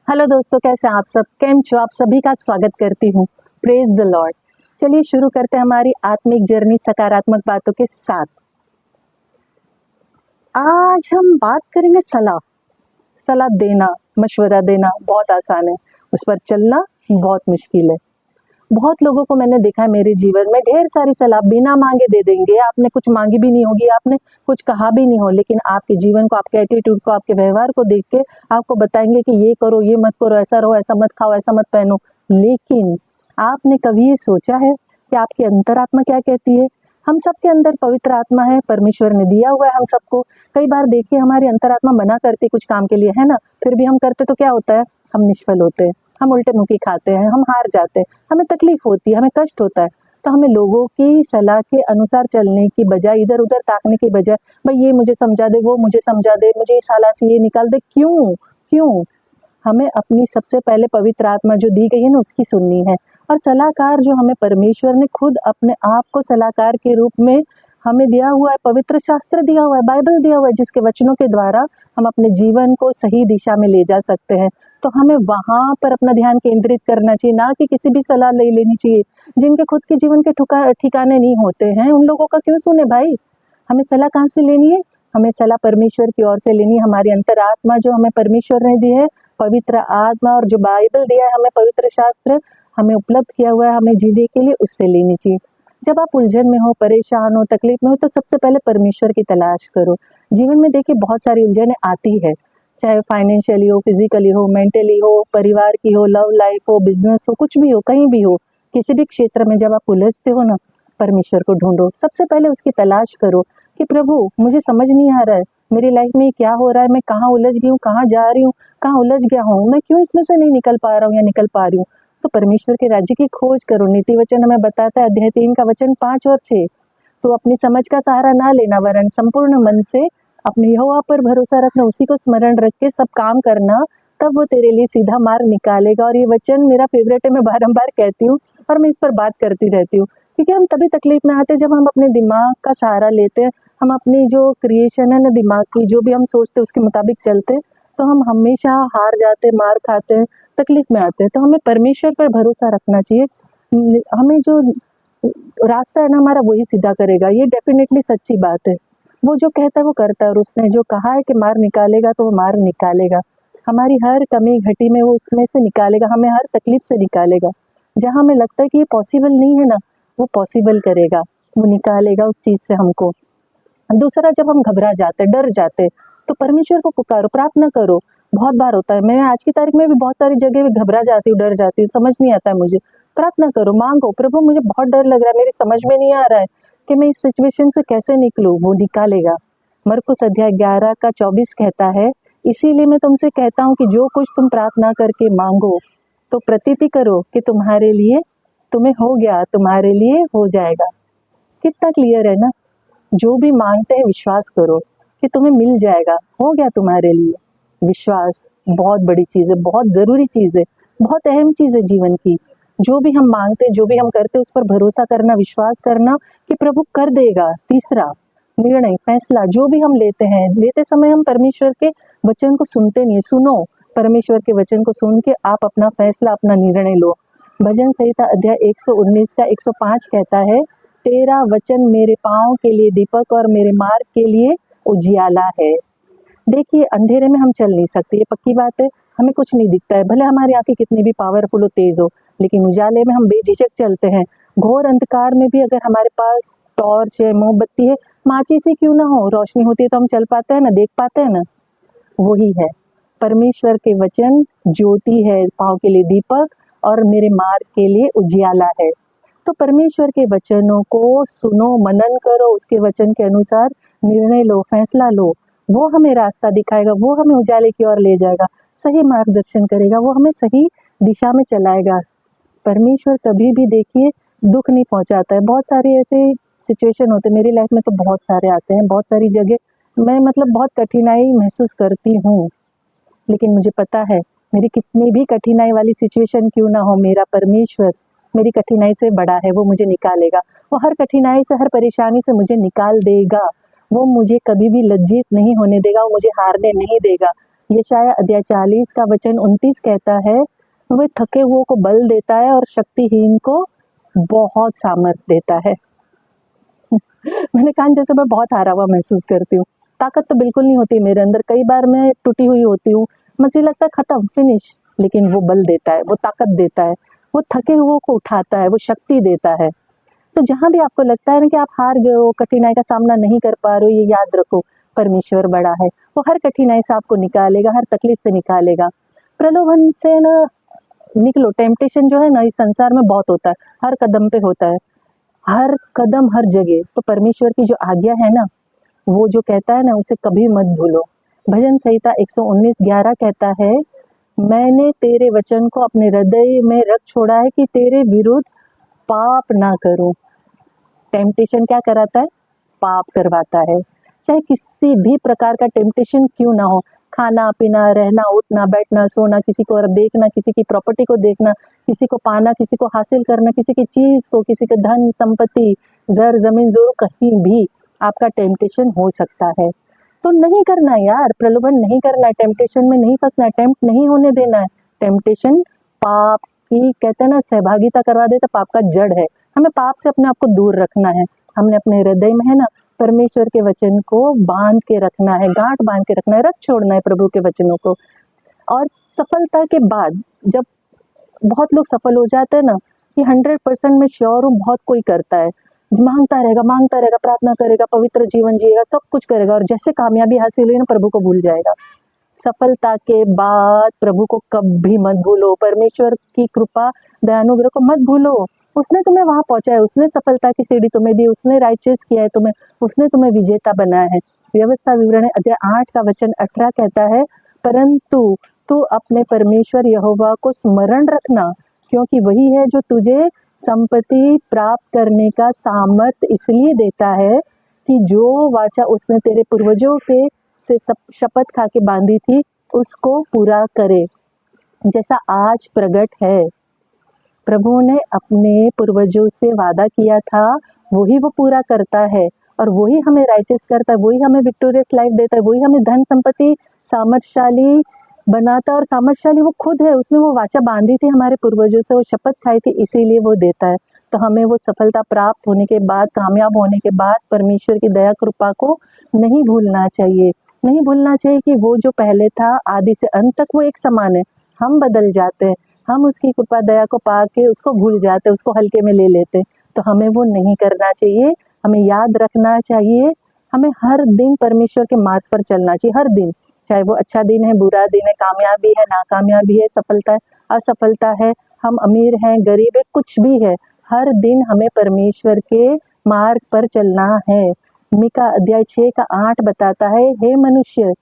Hello दोस्तों, कैसे हैं आप सब? केम छो? आप सभी का स्वागत करती हूँ। Praise the Lord. चलिए शुरू करते हैं हमारी आत्मिक जर्नी सकारात्मक बातों के साथ। आज हम बात करेंगे सलाह। सलाह देना, मशवरा देना बहुत आसान है, उस पर चलना बहुत मुश्किल है। बहुत लोगों को मैंने देखा है मेरे जीवन में, ढेर सारी सलाह बिना मांगे दे देंगे। आपने कुछ मांगी भी नहीं होगी, आपने कुछ कहा भी नहीं हो, लेकिन आपके जीवन को, आपके एटीट्यूड को, आपके व्यवहार को देख के आपको बताएंगे कि ये करो, ये मत करो, ऐसा रहो, ऐसा मत खाओ, ऐसा मत पहनो। लेकिन आपने कभी ये सोचा है कि आपकी अंतरात्मा क्या कहती है? हम सबके अंदर पवित्र आत्मा है, परमेश्वर ने दिया हुआ है हम सबको। कई बार देखिए हमारी अंतरात्मा मना करती कुछ काम के लिए, है ना, फिर भी हम करते तो क्या होता है? हम निष्फल होते हैं, हम उल्टे मुंह की खाते हैं, हम हार जाते हैं, हमें तकलीफ होती है, हमें कष्ट होता है। तो हमें लोगों की सलाह के अनुसार चलने की बजाय, इधर उधर ताकने की बजाय, भाई ये मुझे समझा दे, वो मुझे समझा दे, मुझे इस हालात से ये निकाल दे, क्यों क्यों? हमें अपनी सबसे पहले पवित्र आत्मा जो दी गई है ना, उसकी सुननी है। और सलाहकार जो हमें परमेश्वर ने खुद अपने आप को सलाहकार के रूप में हमें दिया हुआ है, पवित्र शास्त्र दिया हुआ है, बाइबल दिया हुआ है, जिसके वचनों के द्वारा हम अपने जीवन को सही दिशा में ले जा सकते हैं। तो हमें वहां पर अपना ध्यान केंद्रित करना चाहिए, ना कि किसी भी सलाह ले लेनी चाहिए। जिनके खुद के जीवन के ठिकाने नहीं होते हैं, उन लोगों का क्यों सुने भाई? हमें सलाह कहाँ से लेनी है? हमें सलाह परमेश्वर की ओर से लेनी है। हमारी अंतरात्मा जो हमें परमेश्वर ने दी है, पवित्र आत्मा, और जो बाइबल दिया है हमें, पवित्र शास्त्र हमें उपलब्ध किया हुआ है हमें जीने के लिए, उससे लेनी चाहिए। जब आप उलझन में हो, परेशान हो, तकलीफ में हो, तो सबसे पहले परमेश्वर की तलाश करो। जीवन में देखिए बहुत सारी उलझनें आती है, चाहे फाइनेंशियली हो, फिजिकली हो, मेंटली हो, परिवार की हो, लव लाइफ हो, बिजनेस हो, कुछ भी हो, कहीं भी हो, किसी भी क्षेत्र में जब आप उलझते हो ना, परमेश्वर को ढूंढो। सबसे पहले उसकी तलाश करो कि प्रभु मुझे समझ नहीं आ रहा है, मेरी लाइफ में क्या हो रहा है, मैं कहाँ उलझ गई हूँ, कहाँ जा रही हूँ, कहाँ उलझ गया हूँ, मैं क्यों इसमें से नहीं निकल पा रहा हूँ या निकल पा रही हूँ। तो परमेश्वर के राज्य की खोज करो। नीति वचन हमें बताता है, अध्याय 3 का वचन 5 और 6, तो अपनी समझ का सहारा ना लेना, वरन संपूर्ण मन से अपने यहोवा पर भरोसा रखना, उसी को स्मरण रख के सब काम करना, तब वो तेरे लिए सीधा मार्ग निकालेगा। और ये वचन मेरा फेवरेट है, मैं बारंबार कहती हूँ और मैं इस पर बात करती रहती हूँ, क्योंकि हम तभी तकलीफ में आते हैं जब हम अपने दिमाग का सहारा लेते हैं। हम अपनी जो क्रिएशन है ना दिमाग की, जो भी हम सोचते हैं उसके मुताबिक चलते हैं, तो हम हमेशा हार जाते, मार खाते हैं, तकलीफ में आते हैं। तो हमें परमेश्वर पर भरोसा रखना चाहिए। हमें जो रास्ता है ना हमारा, वही सीधा करेगा, ये डेफिनेटली सच्ची बात है। वो जो कहता है वो करता है, और उसने जो कहा है कि मार निकालेगा तो वो मार निकालेगा। हमारी हर कमी घटी में वो उसमें से निकालेगा, हमें हर तकलीफ से निकालेगा। जहाँ हमें लगता है कि ये पॉसिबल नहीं है ना, वो पॉसिबल करेगा, वो निकालेगा उस चीज़ से हमको। दूसरा, जब हम घबरा जाते, डर जाते, तो परमेश्वर को पुकारो, प्रार्थना करो। बहुत बार होता है, मैं आज की तारीख में भी बहुत सारी जगह पे घबरा जाती हूँ, डर जाती हूँ, समझ नहीं आता है मुझे। प्रार्थना करो, मांगो, प्रभु मुझे बहुत डर लग रहा है, मेरी समझ में नहीं आ रहा है कि मैं इस सिचुएशन से कैसे निकलूँ, वो निकालेगा। मरकुस अध्याय 11 का 24 कहता है, इसीलिए मैं तुमसे कहता हूँ कि जो कुछ तुम प्रार्थना करके मांगो, तो प्रतीति करो कि तुम्हारे लिए, तुम्हें हो गया, तुम्हारे लिए हो जाएगा। कितना क्लियर है ना? जो भी मांगते हैं विश्वास करो कि तुम्हें मिल जाएगा, हो गया तुम्हारे लिए। विश्वास बहुत बड़ी चीज़ है, बहुत ज़रूरी चीज़ है, बहुत अहम चीज़ है जीवन की। जो भी हम मांगते हैं, जो भी हम करते हैं, उस पर भरोसा करना, विश्वास करना कि प्रभु कर देगा। तीसरा, निर्णय, फैसला जो भी हम लेते हैं, लेते समय हम परमेश्वर के वचन को सुनते नहीं। सुनो, परमेश्वर के वचन को सुन के आप अपना फैसला, अपना निर्णय लो। भजन संहिता अध्याय 119 का 105 कहता है, तेरा वचन मेरे पाँव के लिए दीपक और मेरे मार्ग के लिए उजियाला है। देखिए अंधेरे में हम चल नहीं सकते, ये पक्की बात है। हमें कुछ नहीं दिखता है, भले हमारी आंखें कितनी भी पावरफुल हो, तेज हो, लेकिन उजाले में हम बेझिझक चलते हैं। घोर अंधकार में भी अगर हमारे पास टॉर्च है, मोमबत्ती है, माचिस ही क्यों ना हो, रोशनी होती है तो हम चल पाते हैं ना, देख पाते हैं ना। वही है, परमेश्वर के वचन ज्योति है, पाँव के लिए दीपक और मेरे मार्ग के लिए उजियाला है। तो परमेश्वर के वचनों को सुनो, मनन करो, उसके वचन के अनुसार निर्णय लो, फैसला लो। वो हमें रास्ता दिखाएगा, वो हमें उजाले की ओर ले जाएगा, सही मार्गदर्शन करेगा, वो हमें सही दिशा में चलाएगा। परमेश्वर कभी भी देखिए दुख नहीं पहुंचाता है। बहुत सारे ऐसे सिचुएशन होते हैं मेरी लाइफ में, तो बहुत सारे आते हैं, बहुत सारी जगह मैं मतलब बहुत कठिनाई महसूस करती हूँ, लेकिन मुझे पता है मेरी कितनी भी कठिनाई वाली सिचुएशन क्यों ना हो, मेरा परमेश्वर मेरी कठिनाई से बड़ा है, वो मुझे निकालेगा। वो हर कठिनाई से, हर परेशानी से मुझे निकाल देगा। वो मुझे कभी भी लज्जित नहीं होने देगा, वो मुझे हारने नहीं देगा। यशाया अध्याय 40 का वचन 29 कहता है, वह थके हुओं को बल देता है और शक्तिहीन को बहुत सामर्थ देता है। मैंने कहा जैसे मैं बहुत हारा हुआ महसूस करती हूँ, ताकत तो बिल्कुल नहीं होती मेरे अंदर, कई बार मैं टूटी हुई होती हूँ, मुझे लगता है खत्म, फिनिश, लेकिन वो बल देता है, वो ताकत देता है, वो थके हुओं को उठाता है, वो शक्ति देता है। तो जहाँ भी आपको लगता है ना कि आप हार गए हो, कठिनाई का सामना नहीं कर पा रहे हो, ये याद रखो, परमेश्वर बड़ा है, वो हर कठिनाई से आपको निकालेगा, हर तकलीफ से निकालेगा। प्रलोभन से ना निकलो, टेम्पटेशन जो है ना इस संसार में बहुत होता है, हर कदम पे होता है, हर कदम हर जगह। तो परमेश्वर की जो आज्ञा है ना, वो जो कहता है ना, उसे कभी मत भूलो। भजन संहिता 119:11 कहता है, मैंने तेरे वचन को अपने हृदय में रख छोड़ा है कि तेरे विरुद्ध पाप ना करूं। टेम्पटेशन क्या कराता है? पाप करवाता है। चाहे किसी भी प्रकार का टेम्पटेशन क्यों ना हो, खाना पीना, रहना उठना, बैठना सोना, किसी को और देखना, किसी की प्रॉपर्टी को देखना, किसी को पाना, किसी को हासिल करना, किसी की चीज को, किसी के धन संपत्ति, जर जमीन जो कहीं भी आपका टेम्पटेशन हो सकता है। तो नहीं करना यार, प्रलोभन नहीं करना है, टेम्पटेशन में नहीं फंसना है, टेम्प्ट नहीं होने देना है। टेम्पटेशन पाप की, कहते हैं ना, सहभागिता करवा देता, पाप का जड़ है। हमें पाप से अपने आप को दूर रखना है। हमने अपने हृदय में है ना परमेश्वर के वचन को बांध के रखना है, गांठ बांध के रखना है, रख छोड़ना है प्रभु के वचनों को। और सफलता के बाद जब बहुत लोग सफल हो जाते हैं ना, ये 100% मैं श्योर हूँ बहुत कोई करता है, मांगता रहेगा, प्रार्थना करेगा, पवित्र जीवन जिएगा, सब कुछ करेगा, और जैसे कामयाबी हासिल हुई ना प्रभु को भूल जाएगा। सफलता के बाद प्रभु को कभी मत भूलो, परमेश्वर की कृपा दयानुग्रह को मत भूलो। उसने तुम्हें वहां पहुंचाया, उसने सफलता की सीढ़ी तुम्हें दी, उसने राइचियस किया है तुम्हें, उसने तुम्हें विजेता बनाया है। व्यवस्था विवरण अध्याय 8 का वचन 18 कहता है, परंतु तू अपने परमेश्वर यहोवा को स्मरण रखना, क्योंकि वही है जो तुझे संपत्ति प्राप्त करने का सामर्थ इसलिए देता है कि जो वाचा उसने तेरे पूर्वजों के से शपथ खा के बांधी थी उसको पूरा करे, जैसा आज प्रकट है। प्रभु ने अपने पूर्वजों से वादा किया था, वही वो पूरा करता है, और वही हमें राइटियस करता है, वही हमें विक्टोरियस लाइफ देता है, वही हमें धन संपत्ति सामर्थशाली बनाता है, और सामर्थशाली वो खुद है। उसने वो वाचा बांधी थी हमारे पूर्वजों से, वो शपथ खाई थी, इसीलिए वो देता है। तो हमें वो सफलता प्राप्त होने के बाद, कामयाब होने के बाद परमेश्वर की दया कृपा को नहीं भूलना चाहिए। नहीं भूलना चाहिए कि वो जो पहले था आदि से अंत तक वो एक समान है। हम बदल जाते हैं, हम उसकी कृपा दया को पा के उसको भूल जाते हैं, उसको हल्के में ले लेते हैं। तो हमें वो नहीं करना चाहिए। हमें याद रखना चाहिए, हमें हर दिन परमेश्वर के मार्ग पर चलना चाहिए, हर दिन, चाहे वो अच्छा दिन है, बुरा दिन है, कामयाबी है, नाकामयाबी है, सफलता है, असफलता है, हम अमीर हैं, गरीब है, कुछ भी है, हर दिन हमें परमेश्वर के मार्ग पर चलना है। मीका अध्याय 6 का 8 बताता है, हे मनुष्य,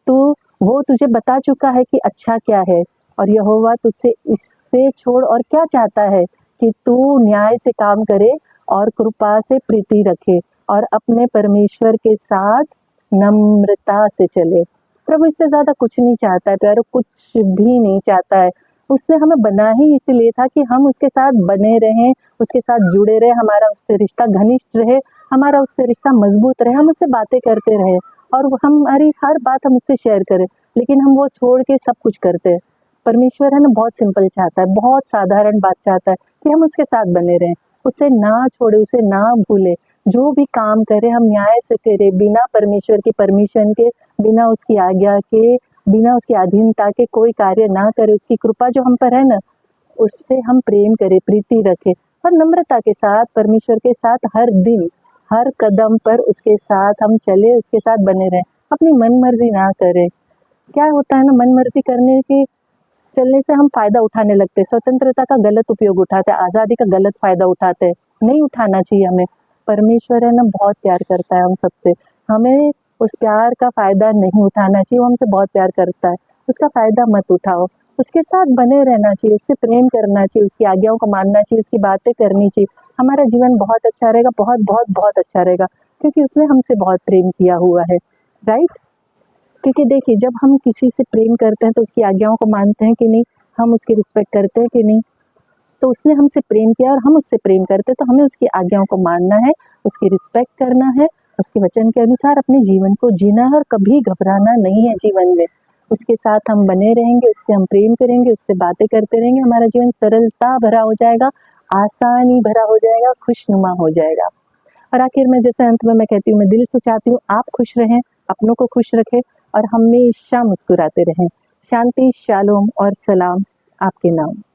तू वो तुझे बता चुका है कि अच्छा क्या है, और यहोवा तुझसे इससे छोड़ और क्या चाहता है कि तू न्याय से काम करे और कृपा से प्रीति रखे और अपने परमेश्वर के साथ नम्रता से चले। प्रभु इससे ज्यादा कुछ नहीं चाहता है प्यारो, कुछ भी नहीं चाहता है। उसने हमें बना ही इसीलिए था कि हम उसके साथ बने रहें, उसके साथ जुड़े रहे, हमारा उससे रिश्ता घनिष्ठ रहे, हमारा उससे रिश्ता मजबूत रहे, हम उससे बातें करते रहे, और हमारी हर बात हम उससे शेयर करें। लेकिन हम वो छोड़ के सब कुछ करते हैं। परमेश्वर है ना बहुत सिंपल चाहता है, बहुत साधारण बात चाहता है कि हम उसके साथ बने रहें, उसे ना छोड़े, उसे ना भूले। जो भी काम करें हम न्याय से करें, बिना परमेश्वर की परमिशन के, बिना उसकी आज्ञा के, बिना उसकी अधीनता के कोई कार्य ना करें। उसकी कृपा जो हम पर है ना, उससे हम प्रेम करें, प्रीति रखें, और नम्रता के साथ परमेश्वर के साथ हर दिन हर कदम पर उसके साथ हम चले, उसके साथ बने रहें, अपनी मन मर्जी ना करें। क्या होता है ना, मन मर्जी करने के चलने से हम फायदा उठाने लगते हैं, स्वतंत्रता का गलत उपयोग उठाते हैं, आज़ादी का गलत फायदा उठाते हैं। नहीं उठाना चाहिए हमें। परमेश्वर है ना बहुत प्यार करता है हम सबसे, हमें उस प्यार का फायदा नहीं उठाना चाहिए। वो हमसे बहुत प्यार करता है, उसका फायदा मत उठाओ, उसके साथ बने रहना चाहिए, उससे प्रेम करना चाहिए, उसकी आज्ञाओं को मानना चाहिए, उसकी बातें करनी चाहिए। हमारा जीवन बहुत अच्छा रहेगा, बहुत बहुत बहुत अच्छा रहेगा, क्योंकि उसने हमसे बहुत प्रेम किया हुआ है, राइट। क्योंकि देखिए, जब हम किसी से प्रेम करते हैं तो उसकी आज्ञाओं को मानते हैं कि नहीं, हम उसकी रिस्पेक्ट करते हैं कि नहीं। तो उसने हमसे प्रेम किया और हम उससे प्रेम करते हैं, तो हमें उसकी आज्ञाओं को मानना है, उसकी रिस्पेक्ट करना है, उसके वचन के अनुसार अपने जीवन को जीना है, और कभी घबराना नहीं है जीवन में। उसके साथ हम बने रहेंगे, उससे हम प्रेम करेंगे, उससे बातें करते रहेंगे, हमारा जीवन सरलता भरा हो जाएगा, आसानी भरा हो जाएगा, खुशनुमा हो जाएगा। और आखिर में जैसे अंत में मैं कहती हूँ, मैं दिल से चाहती हूँ आप खुश रहें, अपनों को खुश रखें और हमेशा मुस्कुराते रहें। शांति, शालोम और सलाम आपके नाम।